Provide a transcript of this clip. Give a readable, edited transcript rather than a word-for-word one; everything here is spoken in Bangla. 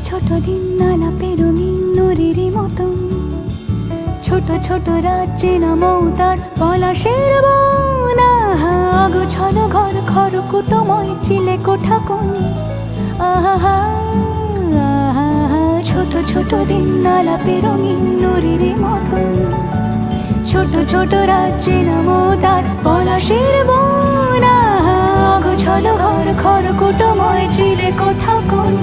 ছোট দিন আলাপের রঙিন নুরির মতন, ছোট ছোট রাজ্যে নামও তার পলাশের বন। অগোছালো ঘর খড়কুটোময় চিলে কোঠা কোণ, আহা ছোট ছোট দিন আলাপের রঙিন নুরির মতন, ছোট ছোট রাজ্যে নামও তার পলাশের বন। অগোছালো ঘর খড়কুটোময় চিলে কোঠা কোণ।